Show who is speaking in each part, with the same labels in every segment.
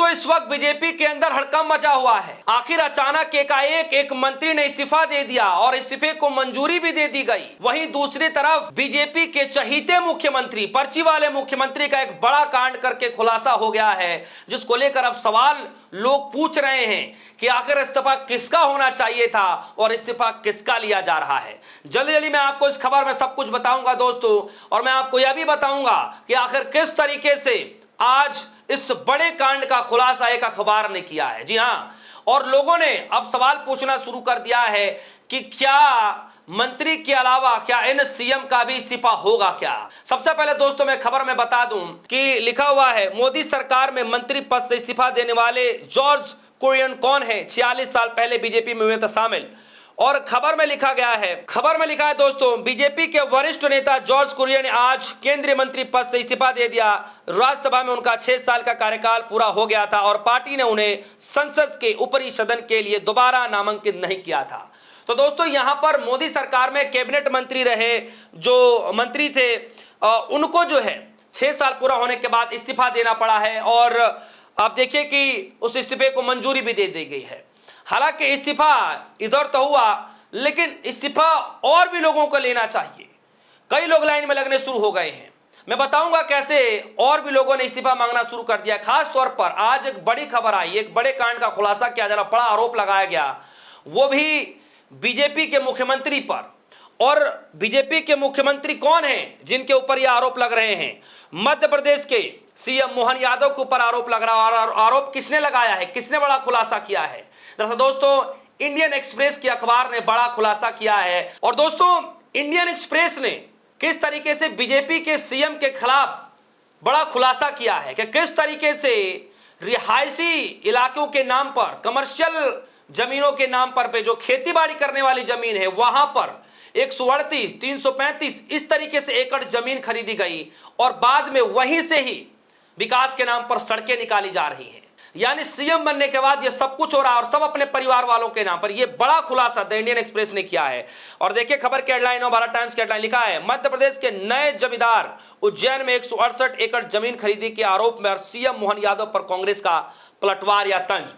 Speaker 1: दोस्तों इस वक्त बीजेपी के अंदर हड़कंप मचा हुआ है। आखिर अचानक एकाएक एक मंत्री ने इस्तीफा दे दिया और इस्तीफे को मंजूरी भी दे दी गई। वहीं दूसरी तरफ बीजेपी के चहीते मुख्यमंत्री, पर्ची वाले मुख्यमंत्री का एक बड़ा कांड करके खुलासा हो गया है, जिसको लेकर अब सवाल लोग पूछ रहे हैं कि आखिर इस्तीफा किसका होना चाहिए था और इस्तीफा किसका लिया जा रहा है। जल्दी जल्दी मैं आपको इस खबर में सब कुछ बताऊंगा दोस्तों, और मैं आपको यह भी बताऊंगा कि आखिर किस तरीके से आज इस बड़े कांड का खुलासा एक अखबार ने किया है। जी हां, और लोगों ने अब सवाल पूछना शुरू कर दिया है कि क्या मंत्री के अलावा क्या इन सीएम का भी इस्तीफा होगा क्या। सबसे पहले दोस्तों मैं खबर में बता दूं कि लिखा हुआ है, मोदी सरकार में मंत्री पद से इस्तीफा देने वाले जॉर्ज कुरियन कौन है? 46 साल पहले बीजेपी में हुए थे शामिल। और खबर में लिखा है दोस्तों, बीजेपी के वरिष्ठ नेता जॉर्ज कुरियन ने आज केंद्रीय मंत्री पद से इस्तीफा दे दिया। राज्यसभा में उनका 6 साल का कार्यकाल पूरा हो गया था और पार्टी ने उन्हें संसद के ऊपरी सदन के लिए दोबारा नामांकित नहीं किया था। तो दोस्तों यहां पर मोदी सरकार में कैबिनेट मंत्री रहे जो मंत्री थे, उनको जो है 6 साल पूरा होने के बाद इस्तीफा देना पड़ा है और आप देखिए कि उस इस्तीफे को मंजूरी भी दे दी गई है। हालांकि इस्तीफा इधर तो हुआ, लेकिन इस्तीफा और भी लोगों को लेना चाहिए। कई लोग लाइन में लगने शुरू हो गए हैं। मैं बताऊंगा कैसे और भी लोगों ने इस्तीफा मांगना शुरू कर दिया। खास तौर पर आज एक बड़ी खबर आई, एक बड़े कांड का खुलासा किया जा रहा, बड़ा आरोप लगाया गया, वो भी बीजेपी के मुख्यमंत्री पर। और बीजेपी के मुख्यमंत्री कौन हैं जिनके ऊपर यह आरोप लग रहे हैं? मध्य प्रदेश के सीएम मोहन यादव के ऊपर आरोप लग रहा है। और आरोप किसने लगाया है, किसने बड़ा खुलासा किया है? दरअसल दोस्तों इंडियन एक्सप्रेस की अखबार ने बड़ा खुलासा किया है। और दोस्तों इंडियन एक्सप्रेस ने किस तरीके से बीजेपी के सीएम के खिलाफ बड़ा खुलासा किया है कि किस तरीके से रिहायशी इलाकों के नाम पर, कमर्शियल जमीनों के नाम पर पे जो खेती बाड़ी करने वाली जमीन है, वहां पर 138, 335 इस तरीके से एकड़ जमीन खरीदी गई और बाद में वहीं से ही विकास के नाम पर सड़कें निकाली जा रही हैं। यानी सीएम बनने के बाद ये सब कुछ हो रहा है और सब अपने परिवार वालों के नाम पर। ये बड़ा खुलासा द इंडियन एक्सप्रेस ने किया है। और देखिए खबर की हेडलाइन और भारत टाइम्स की हेडलाइन लिखा है, मध्य प्रदेश के नए जमींदार उज्जैन में 168 एकड़ जमीन खरीदी के आरोप में और सीएम मोहन यादव पर कांग्रेस का पलटवार या तंज।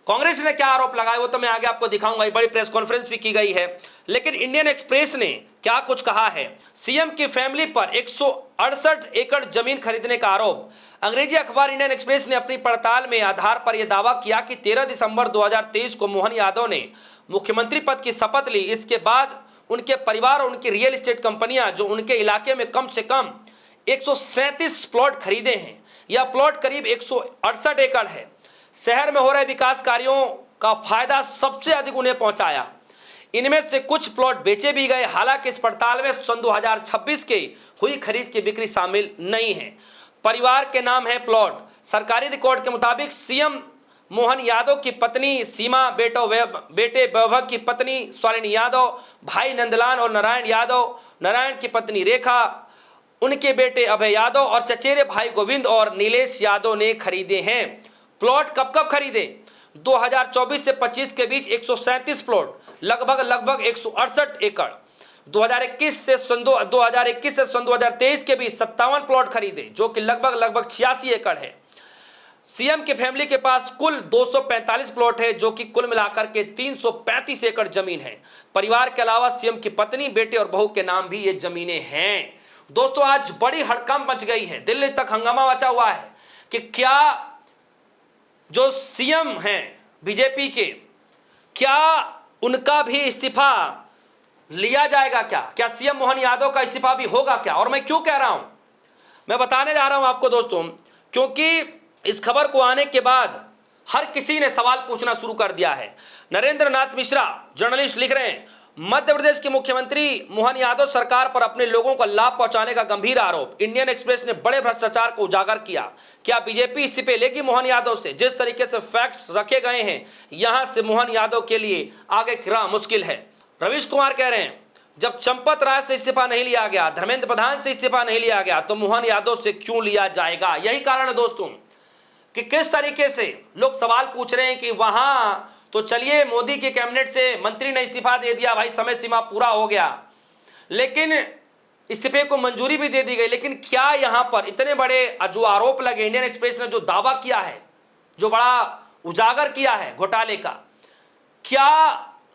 Speaker 1: कांग्रेस ने क्या आरोप लगाए वो तो मैं आगे आपको दिखाऊंगा। बड़ी प्रेस कॉन्फ्रेंस भी की गई है, लेकिन इंडियन एक्सप्रेस ने क्या कुछ कहा है। सीएम की फैमिली पर 168 एकड़ जमीन खरीदने का आरोप। अंग्रेजी अखबार इंडियन एक्सप्रेस ने अपनी पड़ताल में आधार पर यह दावा किया कि 13 दिसंबर 2023 को मोहन यादव ने मुख्यमंत्री पद की शपथ ली। इसके बाद उनके परिवार और उनकी रियल एस्टेट कंपनियां जो उनके इलाके में कम से कम 137 प्लॉट खरीदे हैं। यह प्लॉट करीब 168 एकड़ है। शहर में हो रहे विकास कार्यों का फायदा सबसे अधिक उन्हें पहुंचाया। इनमें से कुछ प्लॉट बेचे भी गए। हालांकि इस पड़ताल में सन 2026 के हुई खरीद की बिक्री शामिल नहीं है। परिवार के नाम है प्लॉट। सरकारी रिकॉर्ड के मुताबिक सीएम मोहन यादव की पत्नी सीमा, बेटे वैभव की पत्नी स्वालिनी यादव, भाई नंदलाल और नारायण यादव, नारायण की पत्नी रेखा, उनके बेटे अभय यादव और चचेरे भाई गोविंद और नीलेश यादव ने खरीदे हैं। प्लॉट कब खरीदे? 2024 से 25 के बीच 137 प्लॉट, लगभग 168 एकड़। 2021 से सन 2023 के बीच 57 प्लॉट खरीदे, जो कि लगभग 86 एकड़ है। सीएम की फैमिली के पास कुल 245 प्लॉट है, जो कि कुल मिलाकर के 335 एकड़ जमीन है। परिवार के अलावा सीएम की पत्नी, बेटे और बहू के नाम भी ये जमीनें हैं। दोस्तों आज बड़ी हड़कंप मच गई है, दिल्ली तक हंगामा मचा हुआ है कि क्या जो सीएम हैं बीजेपी के, क्या उनका भी इस्तीफा लिया जाएगा? क्या सीएम मोहन यादव का इस्तीफा भी होगा क्या? और मैं क्यों कह रहा हूं, मैं बताने जा रहा हूं आपको दोस्तों, क्योंकि इस खबर को आने के बाद हर किसी ने सवाल पूछना शुरू कर दिया है। नरेंद्र नाथ मिश्रा जर्नलिस्ट लिख रहे हैं, मध्य प्रदेश के मुख्यमंत्री मोहन यादव सरकार पर अपने लोगों को लाभ पहुंचाने का गंभीर आरोप। इंडियन एक्सप्रेस ने बड़े भ्रष्टाचार को उजागर किया। क्या बीजेपी इस्तीफे लेगी मोहन यादव से? जिस तरीके से फैक्ट्स रखे गए हैं, यहां से मोहन यादव के लिए आगे की राह मुश्किल है। रवीश कुमार कह रहे हैं, जब चंपत राय से इस्तीफा नहीं लिया गया, धर्मेंद्र प्रधान से इस्तीफा नहीं लिया गया, तो मोहन यादव से क्यों लिया जाएगा? यही कारण है दोस्तों कि किस तरीके से लोग सवाल पूछ रहे हैं कि वहां तो चलिए मोदी के कैबिनेट से मंत्री ने इस्तीफा दे दिया, भाई समय सीमा पूरा हो गया, लेकिन इस्तीफे को मंजूरी भी दे दी गई, लेकिन क्या यहां पर इतने बड़े जो आरोप लगे, इंडियन एक्सप्रेस ने जो दावा किया है, जो बड़ा उजागर किया है घोटाले का, क्या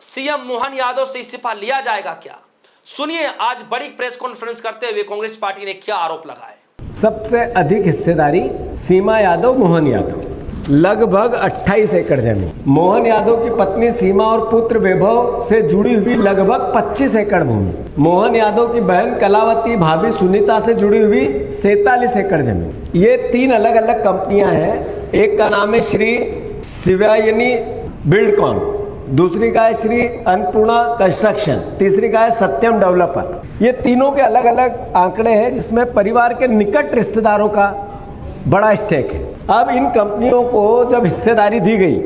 Speaker 1: सीएम मोहन यादव से इस्तीफा लिया जाएगा क्या? सुनिए, आज बड़ी प्रेस कॉन्फ्रेंस करते हुए कांग्रेस पार्टी ने क्या आरोप लगाए।
Speaker 2: सबसे अधिक हिस्सेदारी सीमा यादव, मोहन यादव, लगभग 28 एकड़ जमीन। मोहन यादव की पत्नी सीमा और पुत्र वैभव से जुड़ी हुई लगभग 25 एकड़ भूमि। मोहन यादव की बहन कलावती, भाभी सुनीता से जुड़ी हुई 47 एकड़ जमीन। ये 3 अलग अलग कंपनियां हैं। एक का नाम है श्री शिवायनी बिल्डकॉन, दूसरी का है श्री अन्नपूर्णा कंस्ट्रक्शन, तीसरी का है सत्यम डेवलपर। ये तीनों के अलग अलग आंकड़े हैं, जिसमें परिवार के निकट रिश्तेदारों का बड़ा स्टेक है। अब इन कंपनियों को जब हिस्सेदारी दी गई,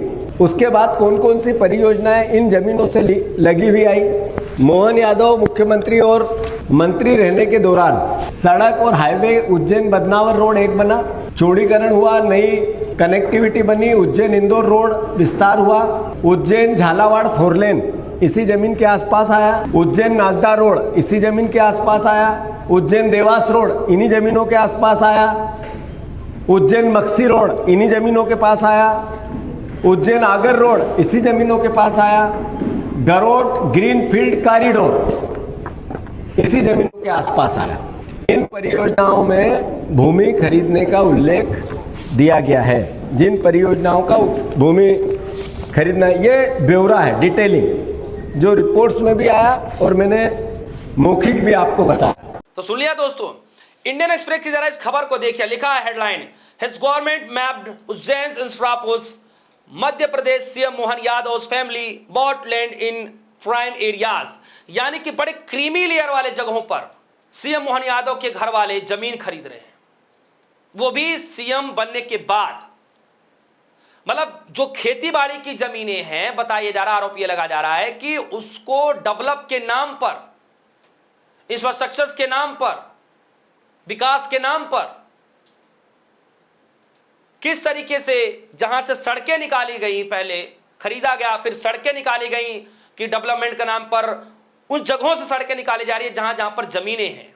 Speaker 2: उसके बाद कौन कौन सी परियोजनाएं इन जमीनों से लगी हुई आई। मोहन यादव मुख्यमंत्री और मंत्री रहने के दौरान सड़क और हाईवे उज्जैन बदनावर रोड 1 बना, चौड़ीकरण हुआ, नई कनेक्टिविटी बनी, उज्जैन इंदौर रोड विस्तार हुआ, उज्जैन झालावाड़ 4 लेन इसी जमीन के आसपास आया, उज्जैन नागदा रोड इसी जमीन के आसपास आया, उज्जैन देवास रोड इन्हीं जमीनों के आसपास आया, उज्जैन मक्सी रोड इन्हीं जमीनों के पास आया, उज्जैन आगर रोड इसी जमीनों के पास आया, गरोट ग्रीनफील्ड कॉरिडोर इसी जमीनों के आसपास आया। इन परियोजनाओं में भूमि खरीदने का उल्लेख दिया गया है। जिन परियोजनाओं का भूमि खरीदना, ये ब्यौरा है, डिटेलिंग, जो रिपोर्ट्स में भी आया और मैंने मौखिक भी आपको बताया।
Speaker 1: तो सुन लिया दोस्तों, इंडियन एक्सप्रेस की जरा इस खबर को देखिए। लिखा है headline, his government mapped Ujjain infra pulls, Madhya Pradesh CM Mohan Yadav family bought land in prime areas. यानी कि बड़े क्रीमी लेयर वाले जगहों पर सीएम मोहन यादव के घर वाले जमीन खरीद रहे हैं, वो भी सीएम बनने के बाद। मतलब जो खेती बाड़ी की जमीनें हैं, बताया जा रहा, आरोप ये लगा जा रहा है कि उसको डेवलप के नाम पर, इंफ्रास्ट्रक्चर्स के नाम पर, विकास के नाम पर किस तरीके से, जहां से सड़कें निकाली गई, पहले खरीदा गया, फिर सड़कें निकाली गई कि डेवलपमेंट के नाम पर उस जगहों से सड़कें निकाली जा रही है जहां जहां पर जमीनें हैं।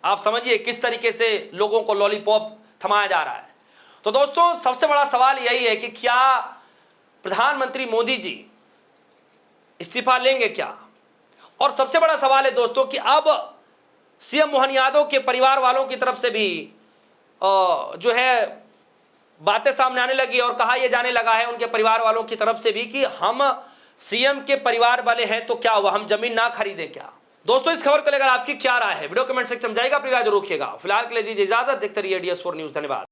Speaker 1: आप समझिए किस तरीके से लोगों को लॉलीपॉप थमाया जा रहा है। तो दोस्तों, सबसे बड़ा सवाल यही है कि क्या प्रधानमंत्री मोदी जी इस्तीफा लेंगे क्या? और सबसे बड़ा सवाल है दोस्तों कि अब सीएम मोहन यादव के परिवार वालों की तरफ से भी जो है बातें सामने आने लगी और कहा यह जाने लगा है उनके परिवार वालों की तरफ से भी कि हम सीएम के परिवार वाले हैं तो क्या हुआ, हम जमीन ना खरीदें क्या? दोस्तों, इस खबर को लेकर आपकी क्या राय है? वीडियो कमेंट सेक्शन में जाएगा, अपनी राय जरूर रखिएगा। फिलहाल के लिए दीजिए इजाजत, देखते रहिए DS4 न्यूज। धन्यवाद।